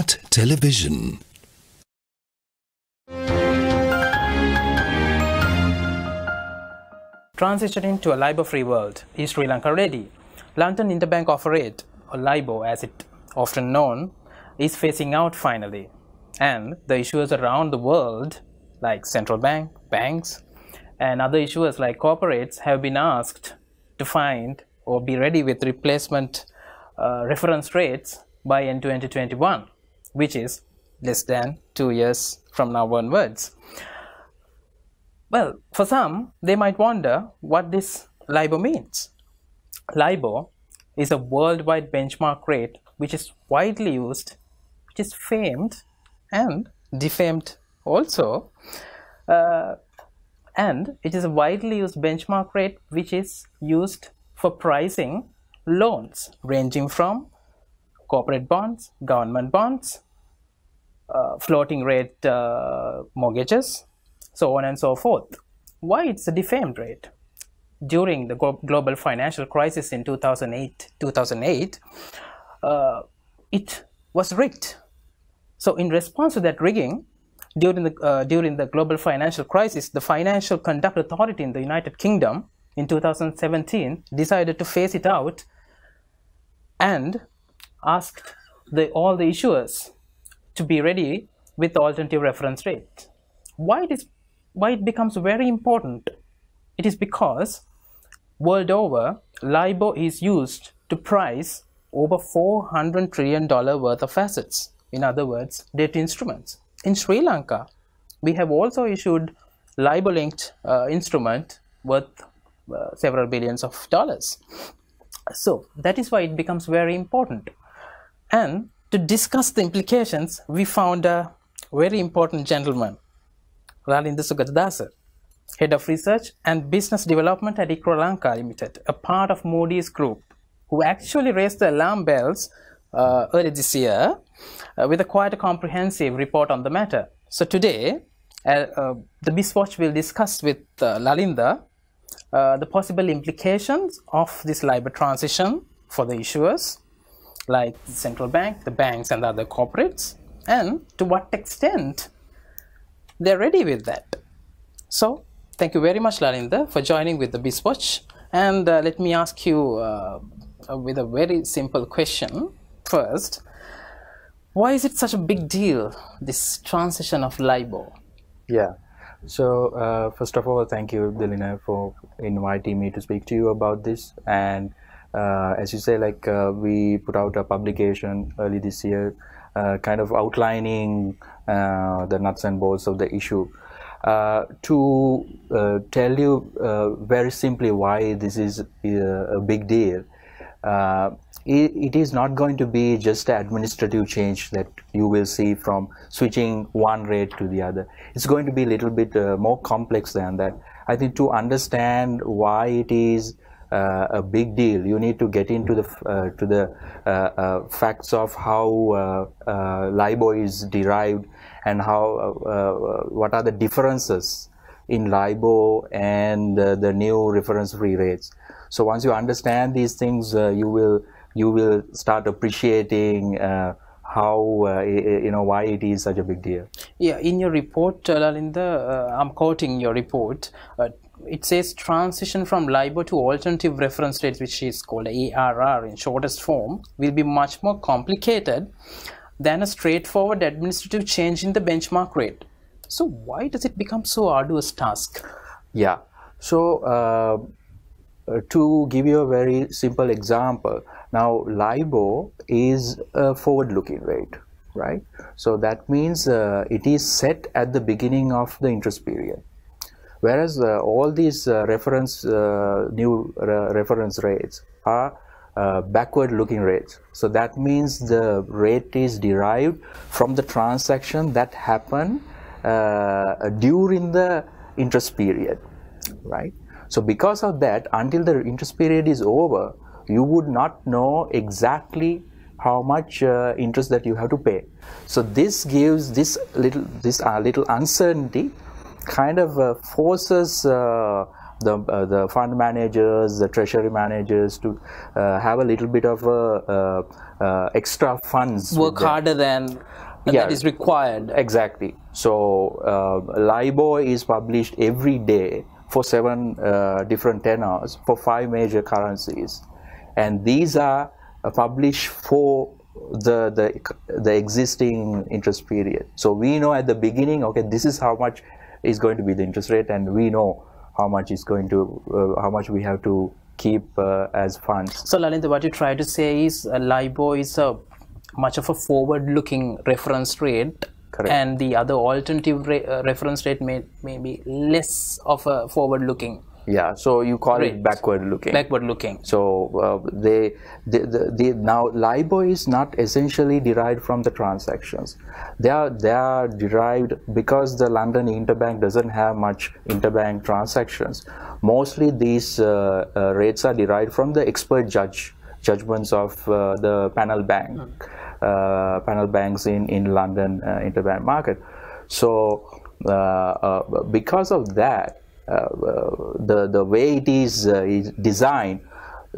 Smart Television. Transitioning to a LIBOR-free world, is Sri Lanka ready? London Interbank Offer Rate, or LIBOR as it often known, is phasing out finally. And the issuers around the world, like central banks, and other issuers like corporates have been asked to find or be ready with replacement reference rates by end 2021, which is less than 2 years from now onwards. Well, for some, they might wonder what this LIBOR means. LIBOR is a worldwide benchmark rate which is widely used, which is famed and defamed also. And it is a widely used benchmark rate which is used for pricing loans ranging from corporate bonds, government bonds, floating rate mortgages, so on and so forth. Why it's a defamed rate? During the global financial crisis in 2008, it was rigged. So in response to that rigging, during the global financial crisis, the Financial Conduct Authority in the United Kingdom in 2017 decided to phase it out and asked all the issuers to be ready with alternative reference rates. Why it becomes very important? It is because world over, LIBOR is used to price over $400 trillion worth of assets. In other words, debt instruments. In Sri Lanka, we have also issued LIBOR-linked instrument worth several billions of dollars. So that is why it becomes very important. And to discuss the implications, we found a very important gentleman, Lalinda Sugatadasa, Head of Research and Business Development at Sri Lanka Limited, a part of Moody's Group, who actually raised the alarm bells early this year with a quite a comprehensive report on the matter. So today, the BIZ Watch will discuss with Lalinda the possible implications of this LIBOR transition for the issuers, like the central bank, the banks and the other corporates, and to what extent they're ready with that. So, thank you very much, Lalinda, for joining with the BIZ Watch. And let me ask you with a very simple question first. Why is it such a big deal, this transition of LIBOR? Yeah. So, first of all, thank you, Delina, for inviting me to speak to you about this. And as you say, like we put out a publication early this year, kind of outlining the nuts and bolts of the issue. To tell you very simply why this is a big deal, it is not going to be just an administrative change that you will see from switching one rate to the other. It's going to be a little bit more complex than that. I think to understand why it is a big deal, you need to get into the facts of how LIBOR is derived and how what are the differences in LIBOR and the new reference-free rates. So once you understand these things, you will start appreciating how why it is such a big deal. Yeah, in your report, Lalinda, I'm quoting your report. It says transition from LIBOR to alternative reference rates, which is called ARR in shortest form, will be much more complicated than a straightforward administrative change in the benchmark rate. So why does it become so arduous task? Yeah. So to give you a very simple example, now LIBOR is a forward-looking rate, right? So that means it is set at the beginning of the interest period. Whereas all these new reference rates are backward-looking rates. So that means the rate is derived from the transaction that happened during the interest period, right? So because of that, until the interest period is over, you would not know exactly how much interest that you have to pay. So this gives this little uncertainty, kind of forces the fund managers, the treasury managers to have a little bit of extra funds. Work harder than that is required. Exactly. So LIBOR is published every day for 7 different tenors for 5 major currencies, and these are published for the existing interest period. So we know at the beginning, okay, this is how much is going to be the interest rate, and we know how much is going to how much we have to keep as funds. So Lalinda, what you try to say is LIBOR is a much of a forward-looking reference rate. Correct. And the other alternative reference rate may be less of a forward-looking. Yeah, so you call it backward-looking. Backward-looking. So now LIBOR is not essentially derived from the transactions. They are derived because the London Interbank doesn't have much interbank transactions. Mostly these rates are derived from the expert judgments of the panel banks in London interbank market. So because of that, the way it is designed,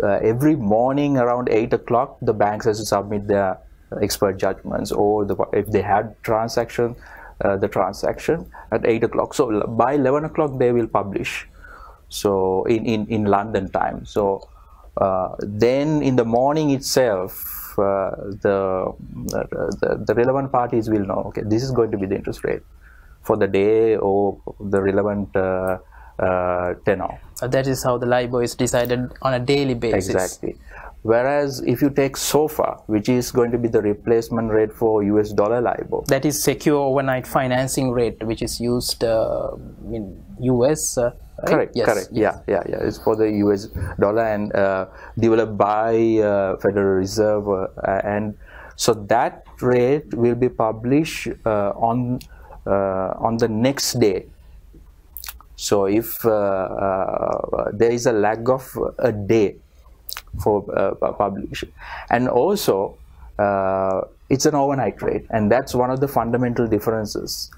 every morning around 8 o'clock the banks has to submit their expert judgments, or if they had transaction, the transaction at 8 o'clock. So by 11 o'clock they will publish, so in London time. So then in the morning itself, the relevant parties will know, okay, this is going to be the interest rate for the day or the relevant tenor. That is how the LIBOR is decided on a daily basis. Exactly. Whereas if you take SOFR, which is going to be the replacement rate for US dollar LIBOR. That is secure overnight financing rate, which is used in US. Right? Correct, yes. correct. Yeah. It's for the US dollar and developed by Federal Reserve, and so that rate will be published on the next day. So if there is a lag of a day for publication, and also it's an overnight rate, and that's one of the fundamental differences.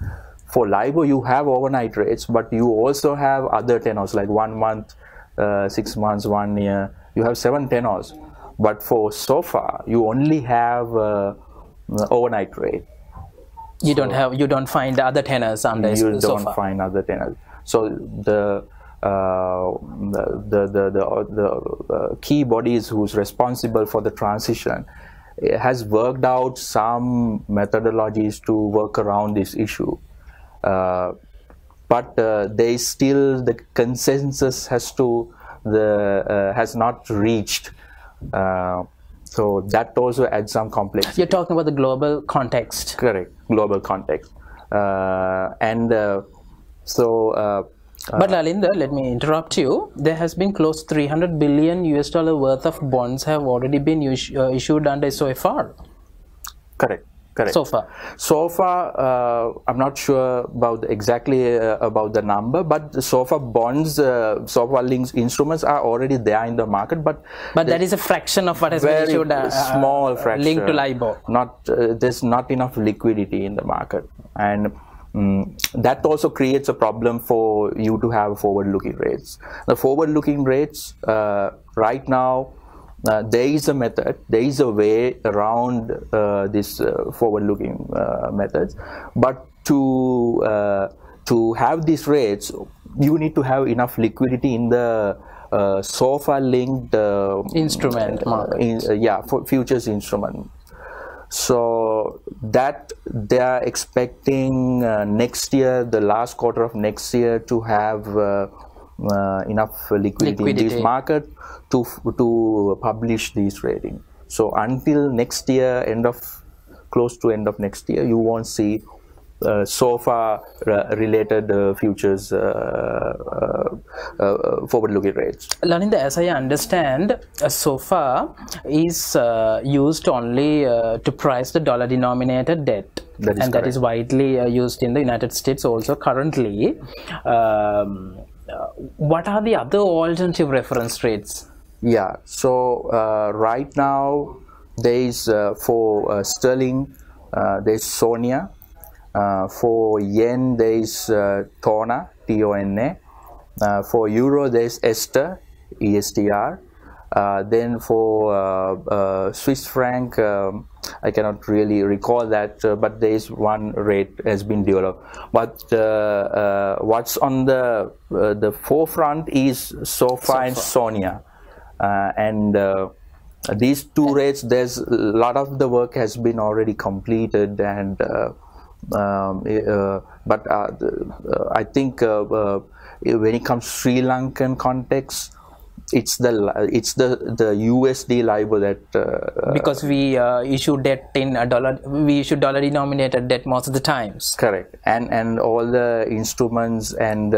For LIBOR you have overnight rates, but you also have other tenors like 1 month, 6 months, 1 year. You have 7 tenors, but for SOFR you only have overnight rate. You don't find the other tenors under SOFR. You don't find other tenors. So the key bodies who's responsible for the transition has worked out some methodologies to work around this issue, but there is still the consensus has not reached. So that also adds some complexity. You're talking about the global context. Correct, global context, but Lalinda, let me interrupt you. There has been close to $300 billion worth of bonds have already been issued under SOFR. Correct. So far, I'm not sure about exactly about the number, but so far bonds, SOFR linked instruments are already there in the market, but that is a fraction of what has been issued. Small fraction, linked to LIBOR. There's not enough liquidity in the market, and that also creates a problem for you to have forward-looking rates. The forward-looking rates right now, there is a method, there is a way around this forward-looking methods, but to have these rates, you need to have enough liquidity in the SOFR-linked instrument market. For futures instrument. So that they are expecting next year, the last quarter of next year, to have enough liquidity in this market to publish these ratings. So until next year, close to end of next year, you won't see SOFR related futures forward-looking rates. Lalinda, as I understand, SOFR is used only to price the dollar-denominated debt, and that is widely used in the United States also currently. What are the other alternative reference rates? Yeah, so right now there is for sterling there is SONIA. For yen there is TONA, TONA, For euro, there's ESTR, ESTR. Then for Swiss franc, I cannot really recall that, but there is one rate has been developed. But what's on the forefront is SOFA and SONIA, and these two rates. There's a lot of the work has been already completed, and but I think when it comes to Sri Lankan context, it's the USD LIBOR that because we issue debt in dollar, we issue dollar denominated debt most of the times. Correct, and all the instruments and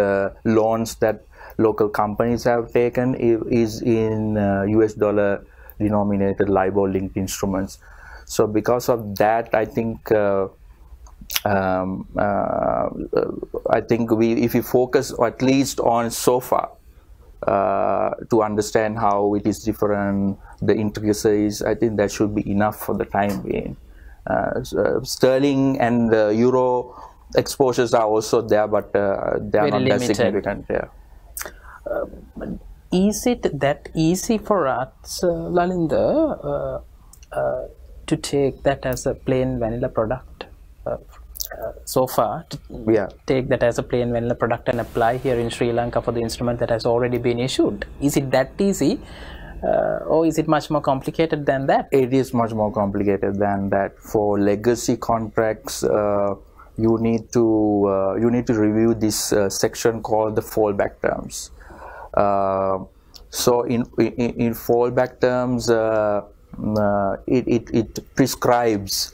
loans that local companies have taken is in US dollar denominated LIBOR linked instruments. So because of that, I think if we focus at least on SOFA to understand how it is different, the intricacies, I think that should be enough for the time being. Sterling and euro exposures are also there, but they are very not limited. that significant. Yeah. Is it that easy for us, Lalinda, to take that as a plain vanilla product? So far, take that as a plain vanilla product and apply here in Sri Lanka for the instrument that has already been issued. Is it that easy, or is it much more complicated than that? It is much more complicated than that. For legacy contracts, you need to review this section called the fallback terms. So in fallback terms, it prescribes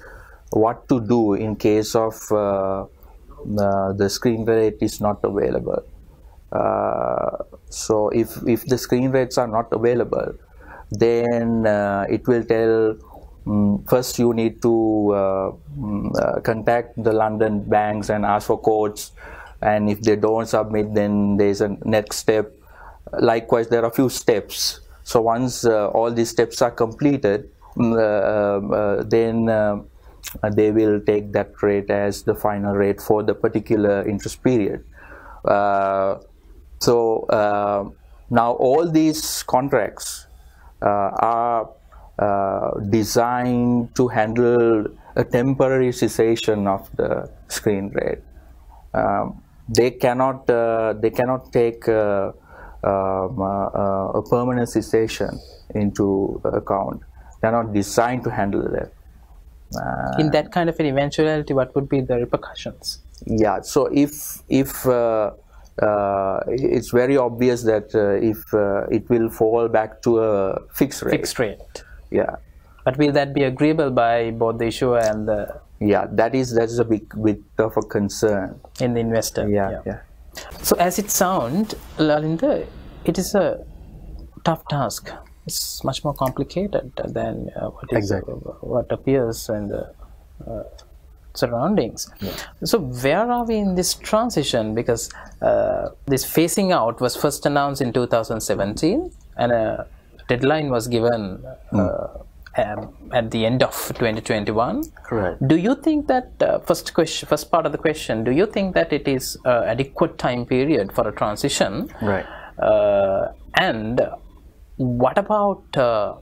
what to do in case of the screen rate is not available. So if the screen rates are not available, then it will tell first you need to contact the London banks and ask for quotes, and if they don't submit, then there's a next step. Likewise, there are a few steps. So once all these steps are completed, then they will take that rate as the final rate for the particular interest period. So now all these contracts are designed to handle a temporary cessation of the screen rate. They cannot take a permanent cessation into account. They are not designed to handle that. In that kind of an eventuality, what would be the repercussions? Yeah, so if it's very obvious that if it will fall back to a fixed rate. Fixed rate. Yeah. But will that be agreeable by both the issuer and the? Yeah, that's a bit of a concern In the investor. Yeah. So as it sounds, Lalinda, it is a tough task. It's much more complicated than what appears in the surroundings. Yeah. So where are we in this transition? Because this phasing out was first announced in 2017, and a deadline was given at the end of 2021. Correct. Do you think that first part of the question? Do you think that it is adequate time period for a transition? Right. And what about the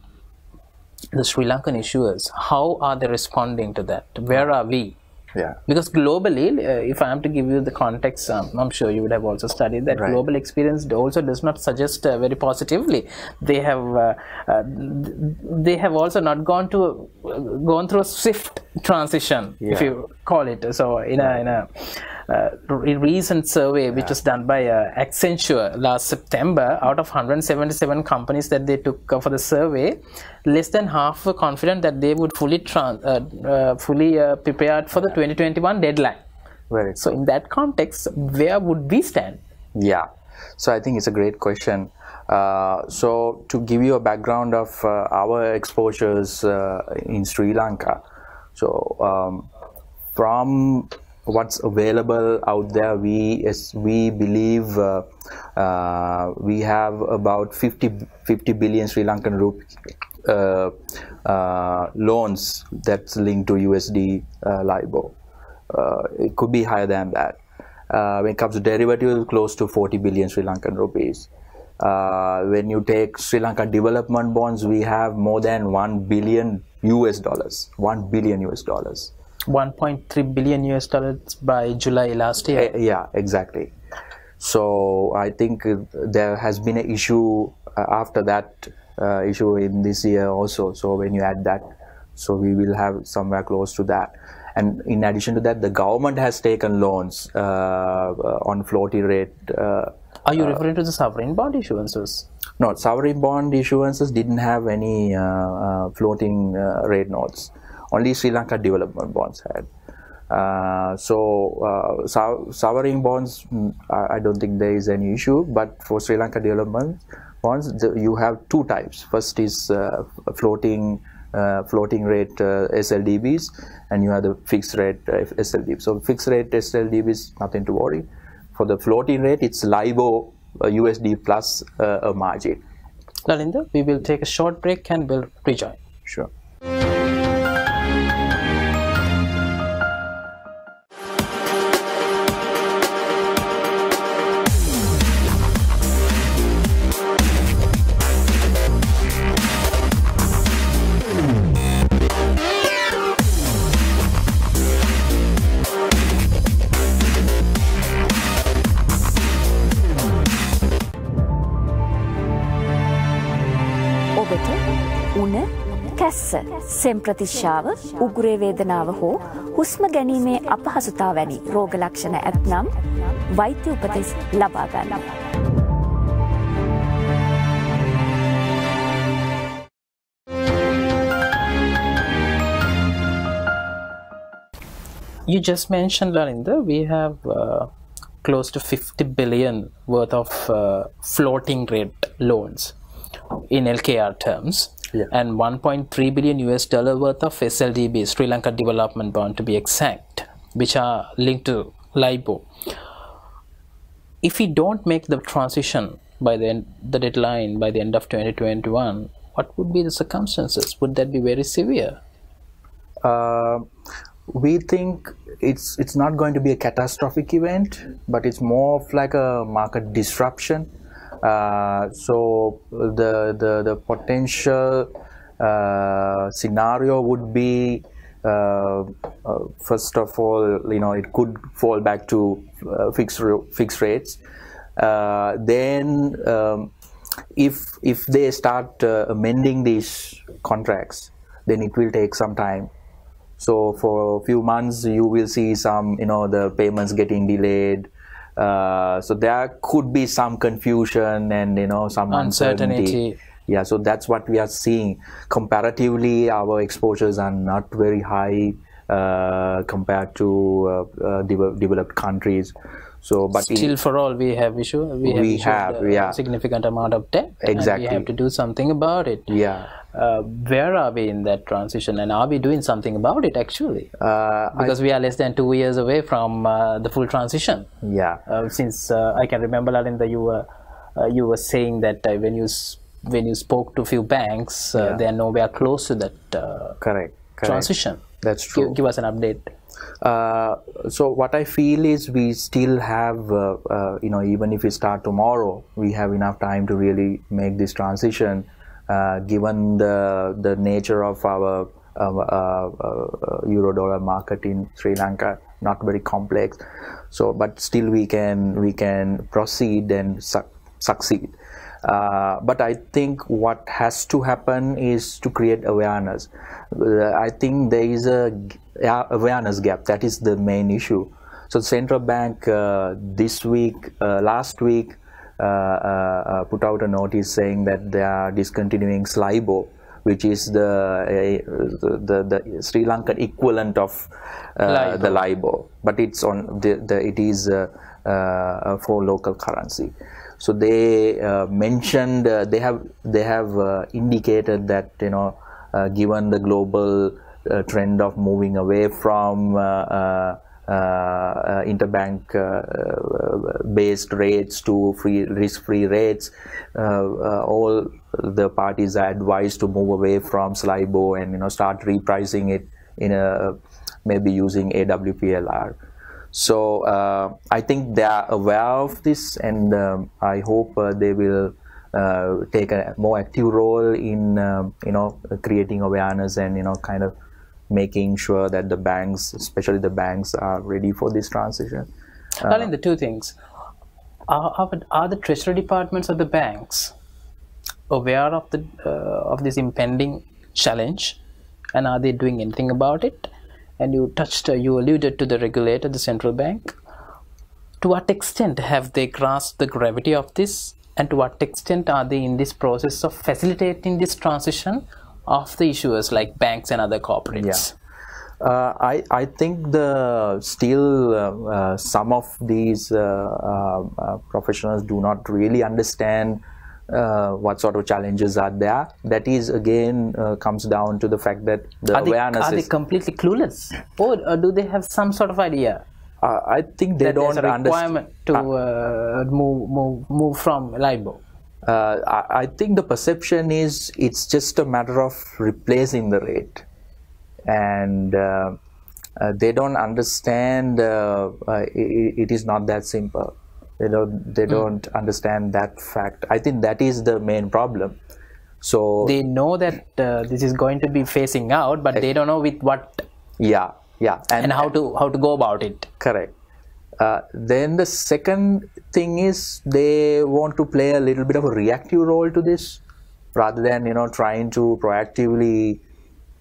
Sri Lankan issuers? How are they responding to that? Where are we? Yeah. Because globally, if I am to give you the context, I'm sure you would have also studied that. Right. Global experience also does not suggest very positively. They have also not gone through a swift transition, if you call it. So in a recent survey which was done by Accenture last September, out of 177 companies that they took for the survey, less than half were confident that they would fully prepared for the 2021 deadline. Right. So in that context, where would we stand? Yeah, so I think it's a great question. So to give you a background of our exposures in Sri Lanka, so from what's available out there, we believe we have about 50 billion Sri Lankan rupee loans that's linked to USD LIBOR. It could be higher than that. When it comes to derivatives, close to 40 billion Sri Lankan rupees. When you take Sri Lanka development bonds, we have more than $1 billion US. $1 billion US. 1.3 billion US dollars by July last year. Yeah, exactly. So I think there has been an issue after that issue in this year also. So when you add that, so we will have somewhere close to that. And in addition to that, the government has taken loans on floating rate. Are you referring to the sovereign bond issuances? No, sovereign bond issuances didn't have any floating rate notes. Only Sri Lanka development bonds had. Sovereign bonds, I don't think there is any issue. But for Sri Lanka development bonds, you have two types. First is floating rate SLDBs, and you have the fixed rate SLDBs. So fixed rate SLDBs, nothing to worry. For the floating rate, it's LIBOR USD plus a margin. Lalinda, we will take a short break and we'll rejoin. Sure. සෙම් ප්‍රතිශ්‍යාව, උගුරේ වේදනාව හෝ හුස්ම ගැනීමේ අපහසුතා වැනි රෝග ලක්ෂණ ඇතනම් වෛද්‍ය උපදෙස් ලබා ගන්න. You just mentioned, Lalinda, we have close to 50 billion worth of floating rate loans in LKR terms. Yeah. And 1.3 billion US dollar worth of SLDB, Sri Lanka Development Bond to be exact, which are linked to LIBOR. If we don't make the transition by the deadline by the end of 2021, what would be the circumstances? Would that be very severe? We think it's not going to be a catastrophic event, but it's more of like a market disruption. So the potential scenario would be, first of all, it could fall back to fixed rates. Then if they start amending these contracts, then it will take some time. So for a few months you will see some, the payments getting delayed. So there could be some confusion and some uncertainty. Yeah, so that's what we are seeing. Comparatively, our exposures are not very high compared to developed countries. So, but still, for all we have a significant amount of debt. Exactly. And we have to do something about it. Yeah. Where are we in that transition, and are we doing something about it actually? Because we are less than 2 years away from the full transition. Yeah. Since I can remember, Lalinda, you were saying that when you spoke to a few banks, they are nowhere close to that correct. transition. That's true. Give us an update. So what I feel is we still have, even if we start tomorrow, we have enough time to really make this transition, given the nature of our euro-dollar market in Sri Lanka, not very complex. So, but still we can proceed and succeed. But I think what has to happen is to create awareness. I think there is a awareness gap. That is the main issue. So the central bank last week put out a notice saying that they are discontinuing SLIBOR, which is the Sri Lankan equivalent of the LIBOR, but it's on it is for local currency. So they mentioned they have indicated that given the global trend of moving away from interbank based rates to risk-free rates, all the parties are advised to move away from SLIBOR and start repricing it in maybe using AWPLR. So I think they are aware of this, and I hope they will take a more active role in creating awareness and kind of making sure that the banks, especially the banks, are ready for this transition. Darling, the two things are the treasury departments of the banks aware of the of this impending challenge, and are they doing anything about it? And you alluded to the regulator, the central bank. To what extent have they grasped the gravity of this, and to what extent are they in this process of facilitating this transition of the issuers like banks and other corporates? I think still some of these professionals do not really understand what sort of challenges are there. That is again comes down to the fact that the awareness are they completely clueless, or do they have some sort of idea? I think they don't understand. Requirement to move from LIBOR. I think the perception is it's just a matter of replacing the rate, and they don't understand it is not that simple. They don't understand that fact. I think that is the main problem. So they know that this is going to be phasing out, but they don't know with what. Yeah, and how to go about it. Correct. Then the second thing is they want to play a little bit of a reactive role to this, rather than trying to proactively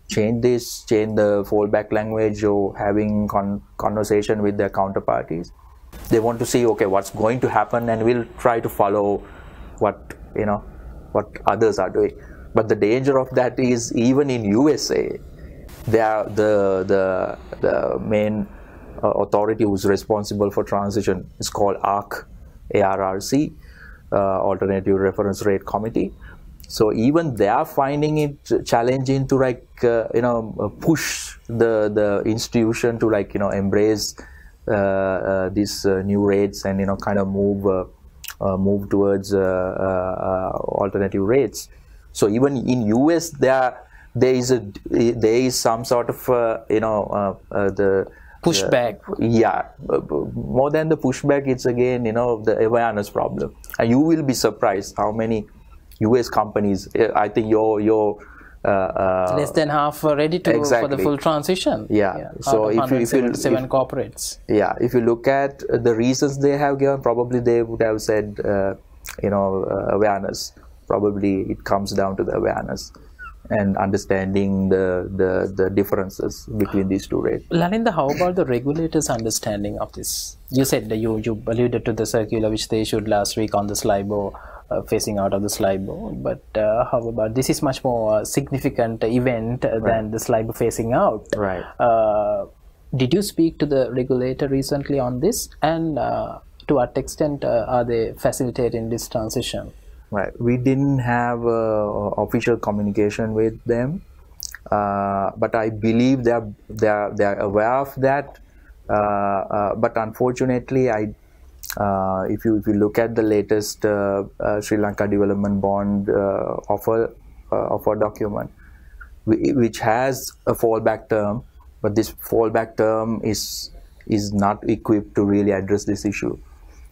change the fallback language or having conversation with their counterparties. They want to see, okay, what's going to happen, and we'll try to follow what others are doing. But the danger of that is, even in USA, the main authority who's responsible for transition is called ARRC, Alternative Reference Rate Committee. So even they are finding it challenging to push the institution to embrace these new rates and kind of move towards alternative rates. So even in US there is some sort of the pushback. More than the pushback, it's again the awareness problem, and you will be surprised how many US companies, I think your less than half are ready to for the full transition. So if you corporates, if you look at the reasons they have given, probably they would have said awareness. Probably it comes down to the awareness and understanding the differences between these two rates. Lalinda, how about the regulators' understanding of this? You said that you alluded to the circular which they issued last week on the LIBOR, phasing out of the LIBOR, but how about this is much more significant event than the LIBOR phasing out. Right. Did you speak to the regulator recently on this, and to what extent are they facilitating this transition? Right. We didn't have official communication with them, but I believe they are aware of that. But unfortunately, if you look at the latest Sri Lanka Development Bond offer document, which has a fallback term, but this fallback term is not equipped to really address this issue.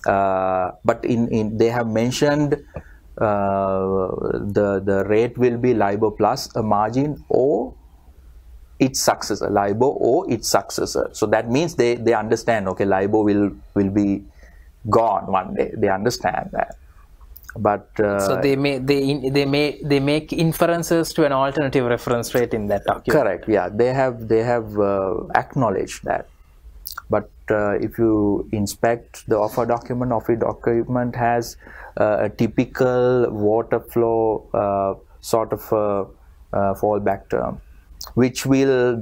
But they have mentioned the rate will be LIBOR plus a margin or its successor, LIBOR or its successor. So that means they understand, okay, LIBOR will be gone one day. They understand that, but so they make inferences to an alternative reference rate in that document. Correct. Yeah, they have acknowledged that. But if you inspect the offer document has a typical water flow sort of fallback term, which will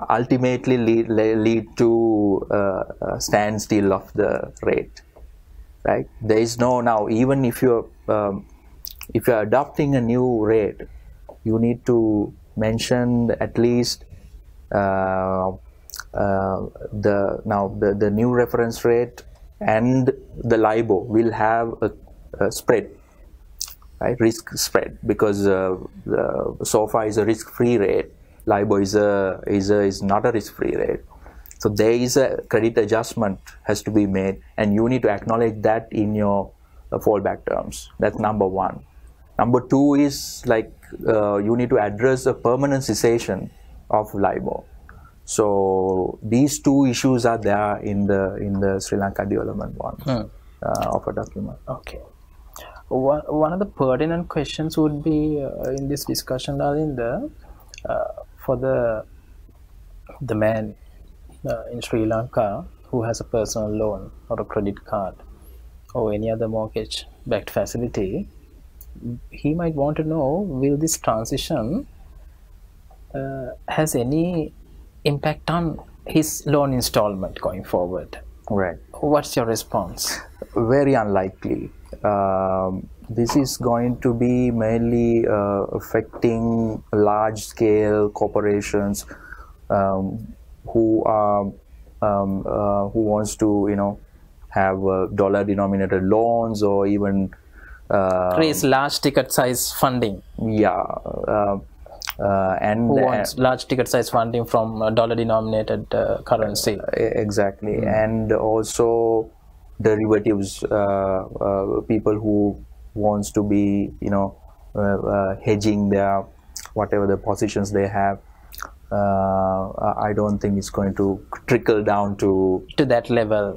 ultimately lead to standstill of the rate. Right? There is no now. Even if you're adopting a new rate, you need to mention at least the new reference rate and the LIBOR will have a spread, right? Risk spread, because SOFR is a risk-free rate. LIBOR is not a risk-free rate. So there is a credit adjustment has to be made, and you need to acknowledge that in your fallback terms. That's number one. Number two is like you need to address a permanent cessation of LIBOR. So these two issues are there in the Sri Lanka Development Bond offer document. Okay. One of the pertinent questions would be in this discussion, Lalinda, for the man in Sri Lanka who has a personal loan or a credit card or any other mortgage-backed facility, he might want to know, will this transition has any impact on his loan installment going forward? Right. What's your response? Very unlikely. This is going to be mainly affecting large-scale corporations who wants to, have dollar-denominated loans or even raise large ticket size funding. Yeah. And who wants large ticket size funding from a dollar denominated currency. Exactly. And also derivatives, people who wants to be hedging their whatever the positions they have. I don't think it's going to trickle down to that level.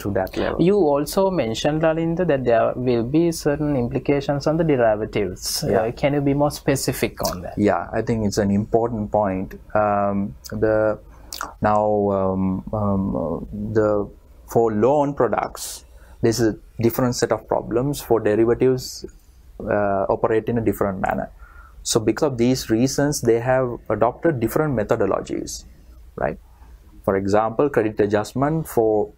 You also mentioned, Lalinda, that there will be certain implications on the derivatives. Yeah. Can you be more specific on that? Yeah, I think it's an important point. For loan products, there's a different set of problems. For derivatives, operate in a different manner. So because of these reasons, they have adopted different methodologies, right? For example, credit adjustment for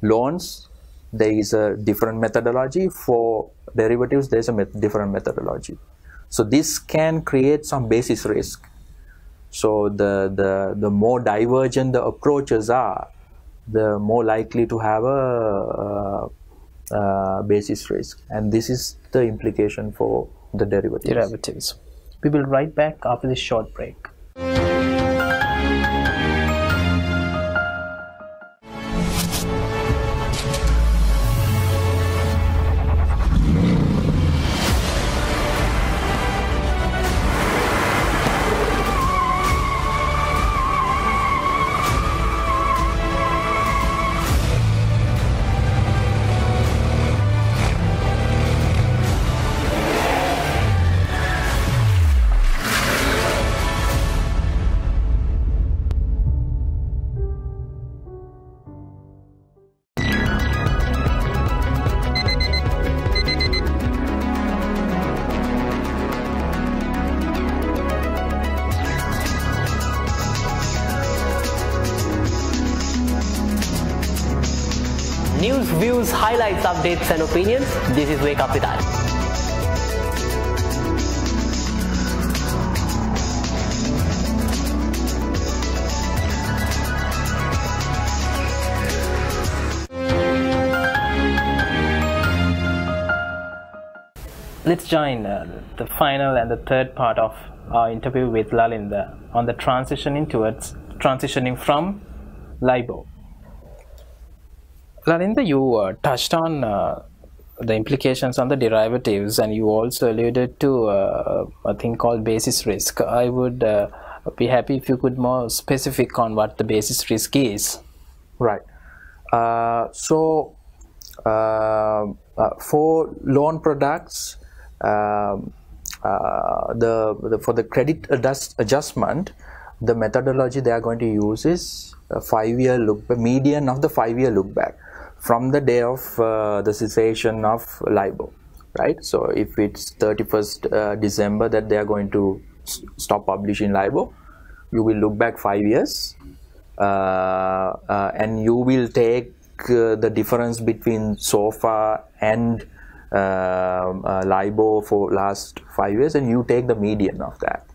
loans, there is a different methodology. For derivatives, there's a different methodology. So this can create some basis risk. So the more divergent the approaches are, the more likely to have a basis risk. And this is the implication for the derivatives. We will right back after this short break. News, views, highlights, updates and opinions. This is Wake Up with us. Let's join the final and the third part of our interview with Lalinda on the transitioning from LIBOR. Lalinda, you touched on the implications on the derivatives, and you also alluded to a thing called basis risk. I would be happy if you could more specific on what the basis risk is. Right. For loan products, for the credit adjustment, the methodology they are going to use is a 5-year look, median of the 5-year look back from the day of the cessation of LIBOR, right? So if it's 31st December that they are going to stop publishing LIBOR, you will look back 5 years, and you will take the difference between SOFR and LIBOR for last 5 years, and you take the median of that,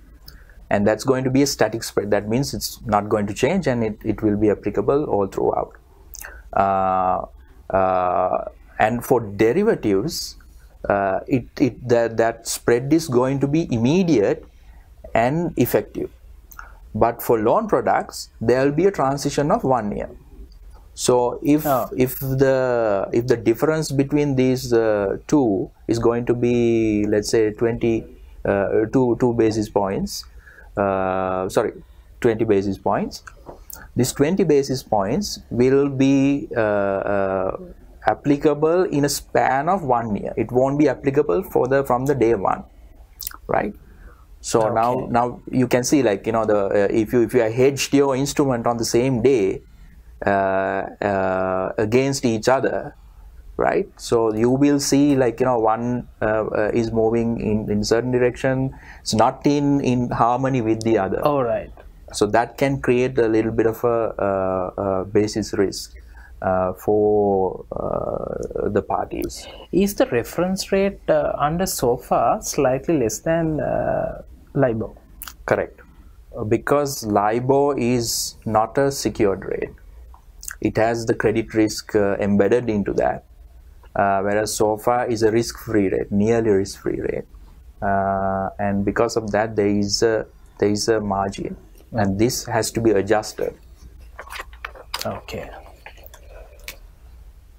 and that's going to be a static spread. That means it's not going to change, and it will be applicable all throughout. And for derivatives, that spread is going to be immediate and effective. But for loan products, there will be a transition of 1 year. So if the difference between these two is going to be, let's say, 2 basis points, 20 basis points. This 20 basis points will be applicable in a span of 1 year. It won't be applicable from the day one, right? So now you can see, like, you know, if you hedged your instrument on the same day against each other, right? So you will see, like, you know, one is moving in certain direction. It's not in harmony with the other. All right. So that can create a little bit of a basis risk for the parties. Is the reference rate under SOFA slightly less than LIBOR? Correct. Because LIBOR is not a secured rate. It has the credit risk embedded into that, whereas SOFA is a risk-free rate, nearly risk-free rate, and because of that there is a margin, and this has to be adjusted. Okay.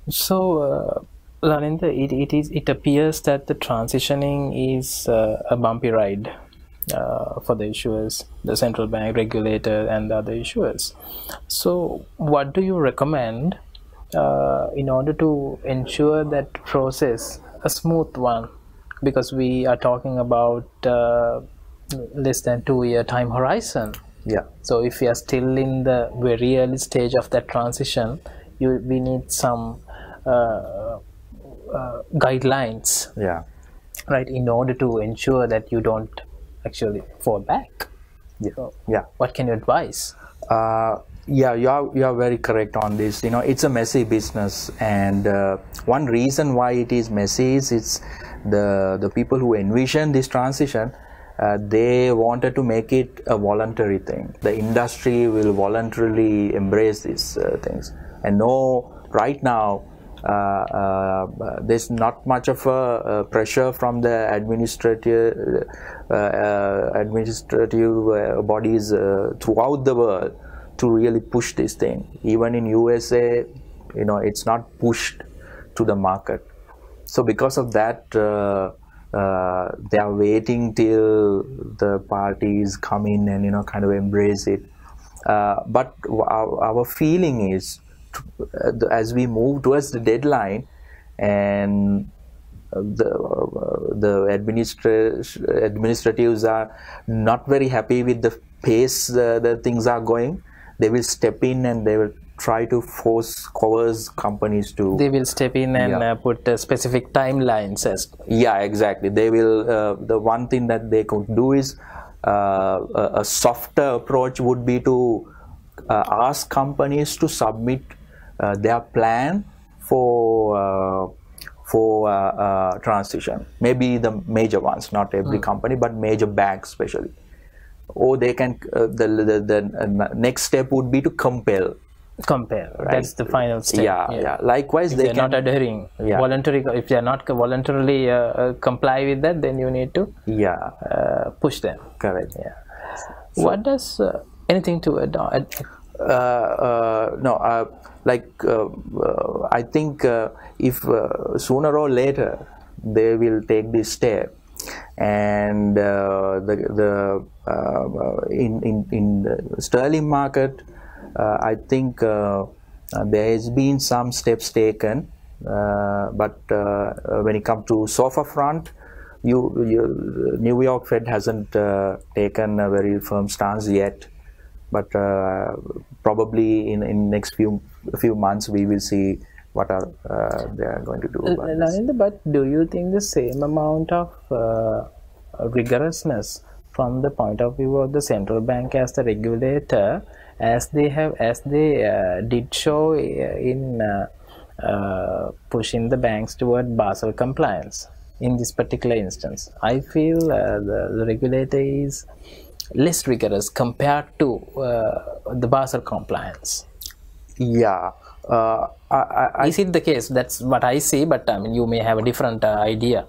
So, Lalinda, it appears that the transitioning is a bumpy ride for the issuers, the central bank, regulator, and the other issuers. So, what do you recommend in order to ensure that process a smooth one? Because we are talking about less than 2-year time horizon. Yeah. So, if we are still in the very early stage of that transition, we need some guidelines, Yeah. right, in order to ensure that you don't actually fall back. Yeah. So, Yeah. what can you advise? Yeah, you are very correct on this. You know, it's a messy business, and one reason why it is messy is it's the people who envision this transition. They wanted to make it a voluntary thing. The industry will voluntarily embrace these things, and right now there's not much of a pressure from the administrative bodies throughout the world to really push this thing. Even in USA, you know, it's not pushed to the market. So because of that, they are waiting till the parties come in and, you know, kind of embrace it. But our feeling is, as we move towards the deadline, and the administratives are not very happy with the pace the things are going, they will step in and they will try to coerce companies to. They will step in and put specific timelines as. Yeah, exactly. They will. The one thing that they could do is a softer approach would be to ask companies to submit their plan for transition. Maybe the major ones, not every company, but major banks especially. Or they can. The next step would be to compel. Right? That's the final step. Yeah. Likewise, if they they're not adhering voluntary. If they are not voluntarily comply with that, then you need to push them. Correct. Yeah. So, what does anything to add? No. I think if sooner or later they will take this step, and in the sterling market, I think there has been some steps taken, but when it comes to SOFA front, New York Fed hasn't taken a very firm stance yet, but probably in next few months we will see what they are going to do about this. But do you think the same amount of rigorousness from the point of view of the central bank as the regulator, as they did show in pushing the banks toward Basel compliance in this particular instance? I feel the regulator is less rigorous compared to the Basel compliance. Yeah. Is it the case? That's what I see, but I mean, you may have a different idea.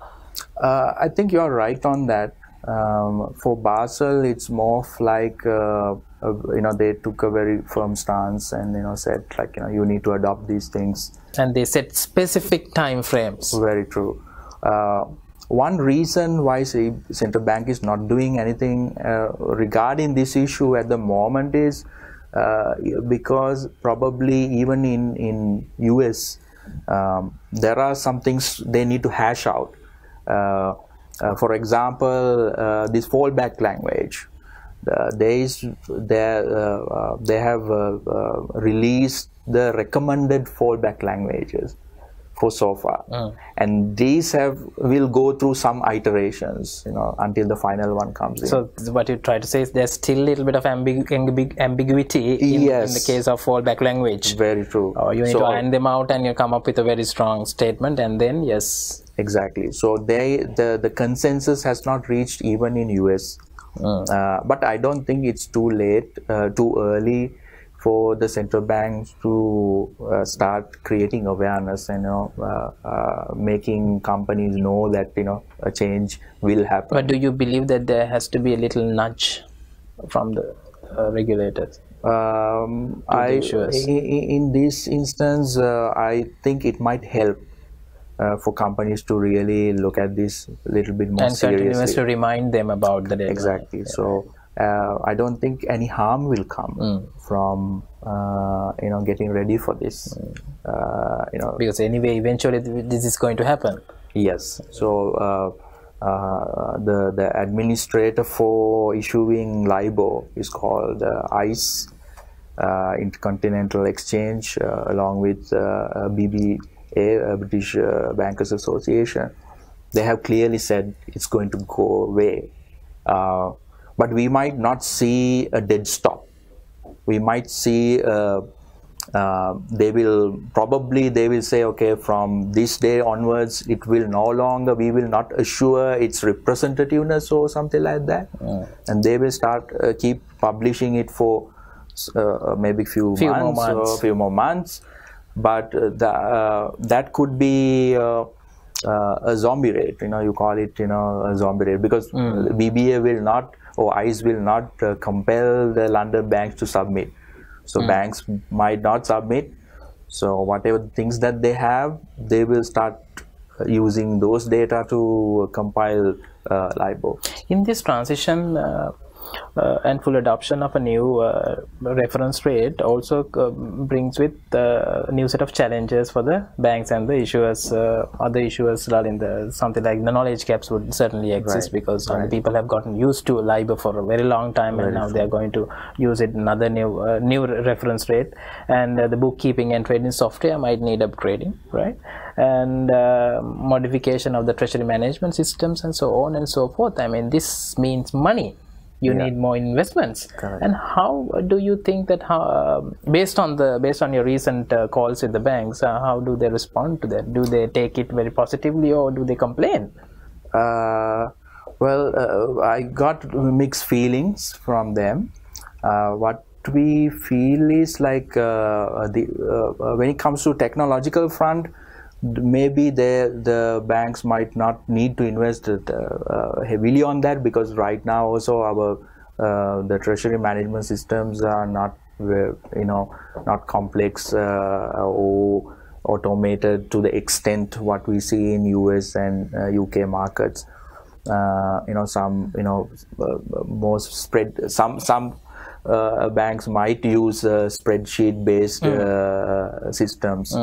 I think you are right on that. For Basel, it's more of like they took a very firm stance and said like you need to adopt these things. And they set specific time frames. Very true. One reason why central bank is not doing anything regarding this issue at the moment is because probably even in US there are some things they need to hash out. For example, this fallback language. They have released the recommended fallback languages for so far, and these will go through some iterations, until the final one comes in. So what you try to say is there's still a little bit of ambiguity in the case of fallback language. Very true. You need to iron them out, and you come up with a very strong statement, and then yes. Exactly. So the consensus has not reached even in US. But I don't think it's too late, too early for the central banks to start creating awareness and making companies know that a change will happen. But do you believe that there has to be a little nudge from the regulators? In this instance, I think it might help for companies to really look at this a little bit more seriously. And continuously to remind them about the deadline. Exactly. Yeah. So I don't think any harm will come from getting ready for this. Because anyway, eventually this is going to happen. Yes. So the administrator for issuing LIBOR is called BIZ, Intercontinental Exchange, along with BBA, British Bankers Association. They have clearly said it's going to go away. But we might not see a dead stop. We might see they will say, okay, from this day onwards it will no longer, we will not assure its representativeness or something like that, and they will start keep publishing it for maybe few more months. But that could be a zombie rate, you call it a zombie rate, because BBA will not, or ICE will not compel the London banks to submit. So banks might not submit. So whatever things that they have, they will start using those data to compile LIBOR. In this transition and full adoption of a new reference rate also brings with a new set of challenges for the banks and the issuers, other issuers. Something like the knowledge gaps would certainly exist, because people have gotten used to LIBOR for a very long time, and now they are going to use it another new reference rate, and the bookkeeping and trading software might need upgrading, right? And modification of the treasury management systems and so on and so forth. I mean, this means money. You need more investments. Correct. And how do you think that, based on your recent calls with the banks, how do they respond to that? Do they take it very positively, or do they complain? Well, I got mixed feelings from them. What we feel is like when it comes to technological front, maybe the banks might not need to invest heavily on that, because right now also our the treasury management systems are not not complex or automated to the extent what we see in US and UK markets. Some most some banks might use spreadsheet based systems.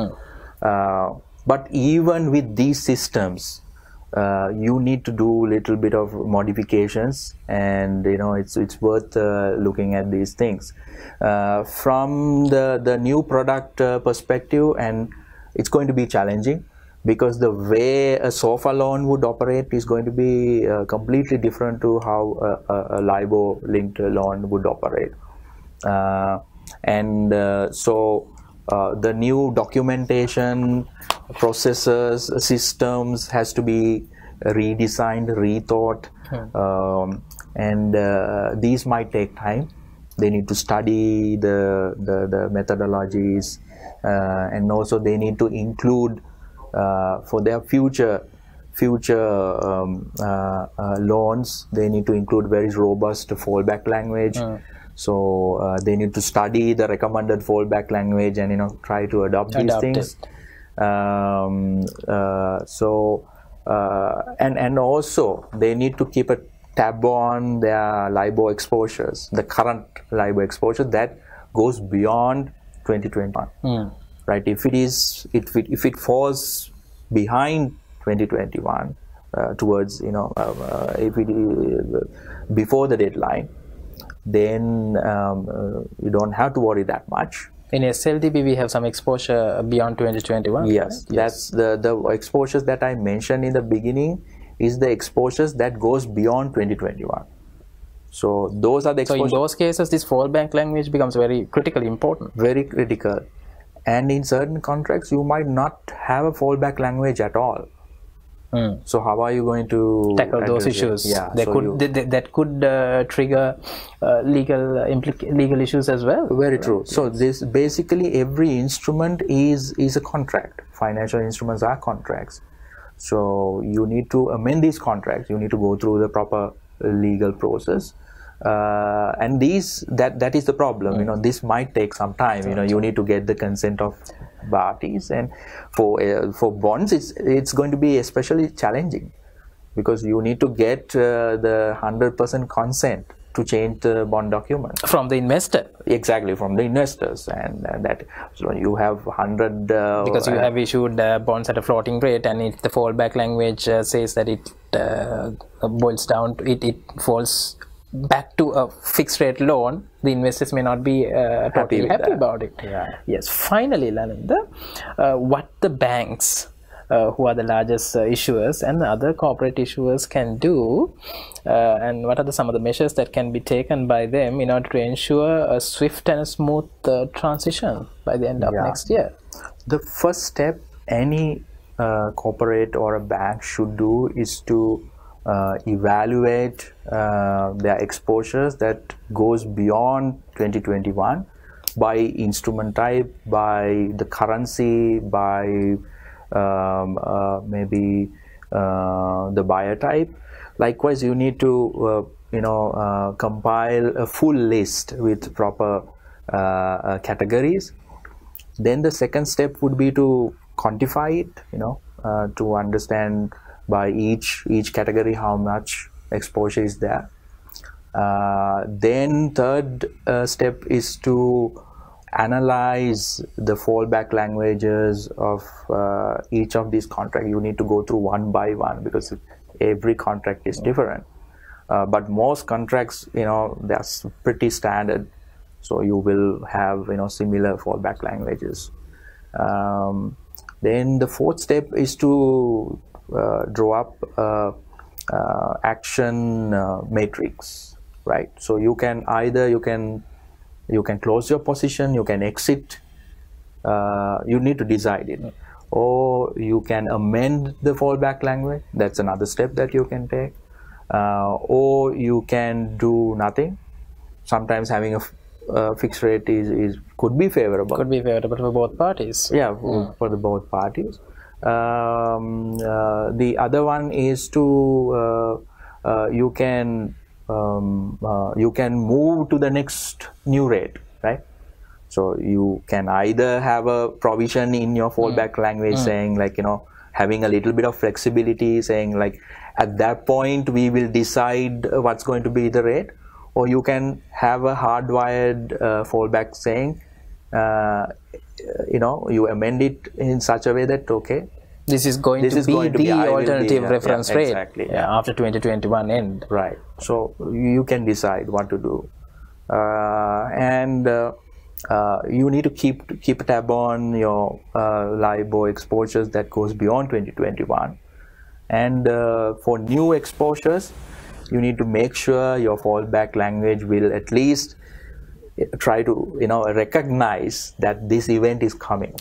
But even with these systems, you need to do a little bit of modifications, and it's worth looking at these things from the new product perspective. And it's going to be challenging, because the way a SOFA loan would operate is going to be completely different to how a LIBOR linked loan would operate, so the new documentation, processes, systems has to be redesigned, rethought, and these might take time. They need to study the methodologies, and also they need to include for their future loans, they need to include very robust fallback language. So they need to study the recommended fallback language and try to adopt these things. And also they need to keep a tab on their LIBOR exposures, the current LIBOR exposure that goes beyond 2021. Right? If it falls behind 2021 towards if it before the deadline, then you don't have to worry that much. In SLDB, we have some exposure beyond 2021. Yes, right? That's the exposures that I mentioned in the beginning is the exposures that goes beyond 2021. So those are the exposures. So in those cases, this fallback language becomes very critically important. Very critical. And in certain contracts, you might not have a fallback language at all. So how are you going to tackle those issues? Yeah, that could trigger legal issues as well. Very true. So this basically every instrument is a contract. Financial instruments are contracts. So you need to amend these contracts. You need to go through the proper legal process. And that is the problem. This might take some time. You need to get the consent of parties, and for bonds it's going to be especially challenging because you need to get the 100% consent to change the bond document from the investor. Exactly, from the investors, and that so you have 100 because you have issued bonds at a floating rate, and if the fallback language says that it boils down to it falls back to a fixed rate loan, the investors may not be totally happy about it. Yes. Finally, Lalinda, what the banks who are the largest issuers and the other corporate issuers can do, and what are some of the measures that can be taken by them in order to ensure a swift and a smooth transition by the end of next year? The first step any corporate or a bank should do is to evaluate their exposures that goes beyond 2021 by instrument type, by the currency, by maybe the buyer type. Likewise, you need to compile a full list with proper categories. Then the second step would be to quantify it, to understand by each category how much exposure is there. Then third step is to analyze the fallback languages of each of these contracts. You need to go through one by one because every contract is different. But most contracts, they're pretty standard. So you will have similar fallback languages. Then the fourth step is to draw up action matrix, right? So you can either you can close your position, you can exit, you need to decide it, or you can amend the fallback language. That's another step that you can take, or you can do nothing. Sometimes having a fixed rate could be favorable. Could be favorable for both parties. Yeah, for the both parties. The other one is to you can move to the next new rate, right? So you can either have a provision in your fallback language saying having a little bit of flexibility, saying at that point we will decide what's going to be the rate, or you can have a hardwired fallback saying you amend it in such a way that this is going to be the alternative reference rate after 2021 end. Right. So you can decide what to do, and you need to keep a tab on your LIBOR exposures that goes beyond 2021, and for new exposures, you need to make sure your fallback language will at least try to recognize that this event is coming.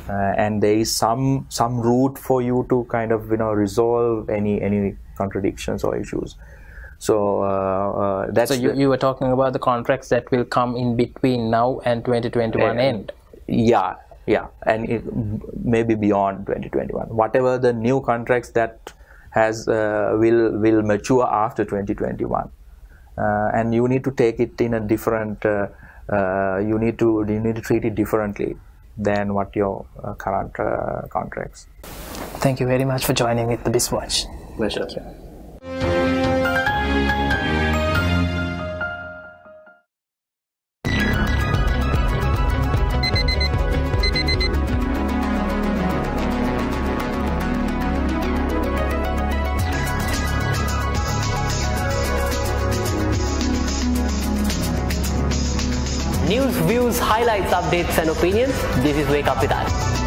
And there is some route for you to kind of resolve any contradictions or issues. So that's so you were talking about the contracts that will come in between now and 2021 end. Yeah, and it maybe beyond 2021. Whatever the new contracts that will mature after 2021, and you need to take it in a different. You need to treat it differently than what your current contracts. Thank you very much for joining with the BIZ Watch. Pleasure. News, views, highlights, updates and opinions. This is Wake Up with us.